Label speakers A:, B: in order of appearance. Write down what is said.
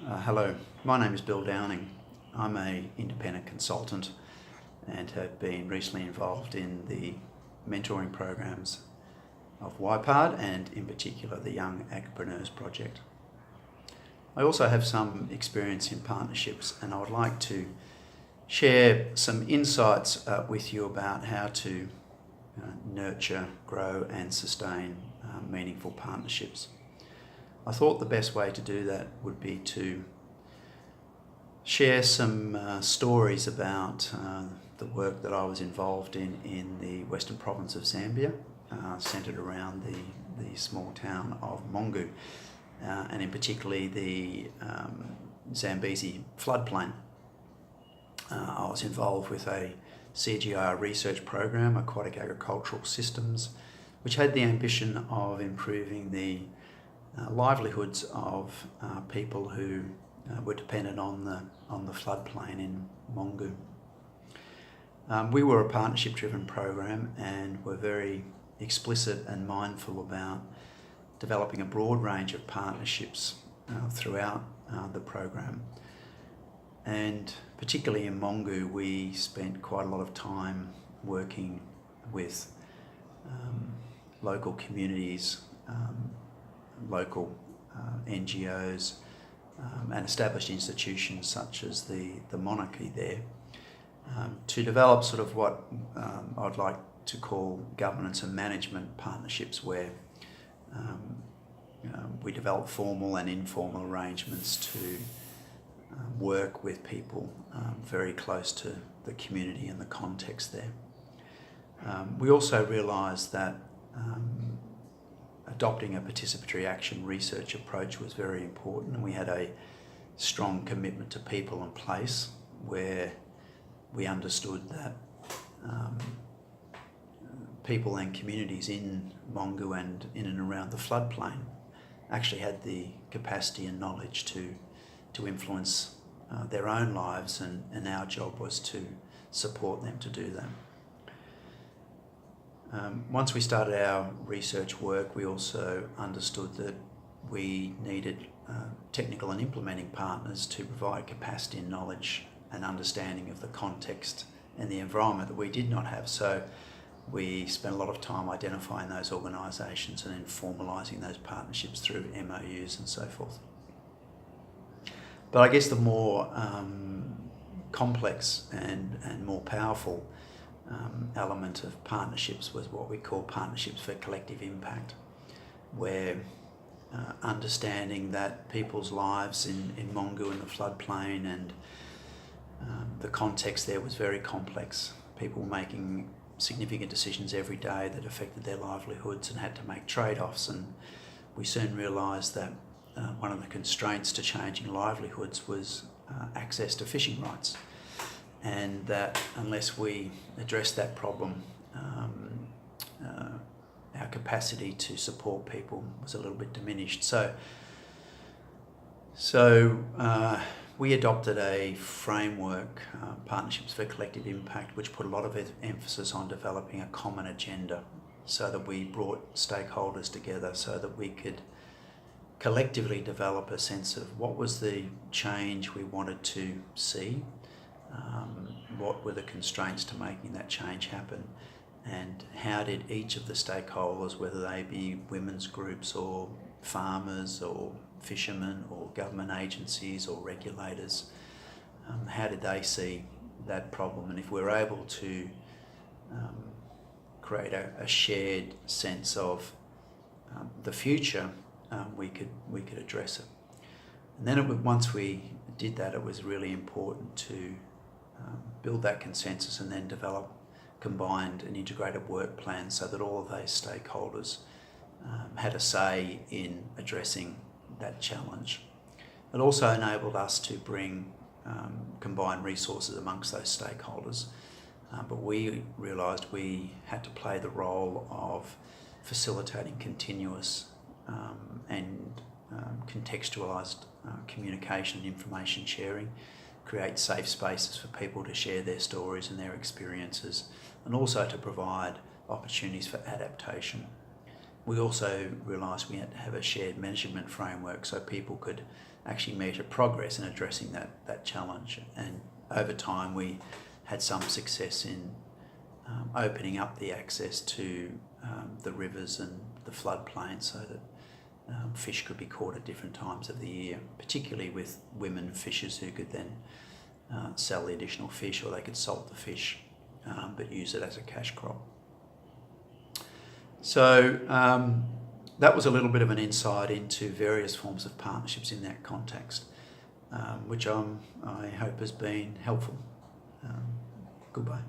A: Hello, my name is Bill Downing. I'm an independent consultant and have been recently involved in the mentoring programs of YPARD and in particular the Young Agripreneurs Project. I also have some experience in partnerships, and I would like to share some insights with you about how to nurture, grow and sustain meaningful partnerships. I thought the best way to do that would be to share some stories about the work that I was involved in the western province of Zambia, centred around the small town of Mongu, and in particularly the Zambezi floodplain. I was involved with a CGIAR research program, Aquatic Agricultural Systems, which had the ambition of improving the livelihoods of people who were dependent on the floodplain in Mongu. We were a partnership-driven program and were very explicit and mindful about developing a broad range of partnerships throughout the program. And particularly in Mongu, we spent quite a lot of time working with local communities, local NGOs and established institutions such as the monarchy there, to develop sort of what I'd like to call governance and management partnerships, where we develop formal and informal arrangements to work with people very close to the community and the context there. We also realised that adopting a participatory action research approach was very important, and we had a strong commitment to people and place, where we understood that people and communities in Mongu and in and around the floodplain actually had the capacity and knowledge to influence their own lives, and our job was to support them to do that. Once we started our research work, we also understood that we needed technical and implementing partners to provide capacity and knowledge and understanding of the context and the environment that we did not have. So we spent a lot of time identifying those organisations and then formalising those partnerships through MOUs and so forth. But I guess the more complex and more powerful element of partnerships was what we call partnerships for collective impact, where understanding that people's lives in Mongu and the floodplain and the context there was very complex. People making significant decisions every day that affected their livelihoods and had to make trade-offs, and we soon realised that one of the constraints to changing livelihoods was access to fishing rights, and that unless we addressed that problem, our capacity to support people was a little bit diminished. So we adopted a framework, Partnerships for Collective Impact, which put a lot of emphasis on developing a common agenda, so that we brought stakeholders together so that we could collectively develop a sense of what was the change we wanted to see, what were the constraints to making that change happen, and how did each of the stakeholders, whether they be women's groups or farmers or fishermen or government agencies or regulators, how did they see that problem? And if we're able to create a shared sense of the future, we could address it. And then once we did that, it was really important to build that consensus and then develop combined and integrated work plans so that all of those stakeholders had a say in addressing that challenge. It also enabled us to bring combined resources amongst those stakeholders, but we realised we had to play the role of facilitating continuous and contextualised communication and information sharing, create safe spaces for people to share their stories and their experiences, and also to provide opportunities for adaptation. we also realised we had to have a shared measurement framework so people could actually measure progress in addressing that challenge. And over time we had some success in opening up the access to the rivers and the floodplain so that fish could be caught at different times of the year, particularly with women fishers who could then sell the additional fish, or they could salt the fish but use it as a cash crop. So that was a little bit of an insight into various forms of partnerships in that context, which I hope has been helpful. Goodbye.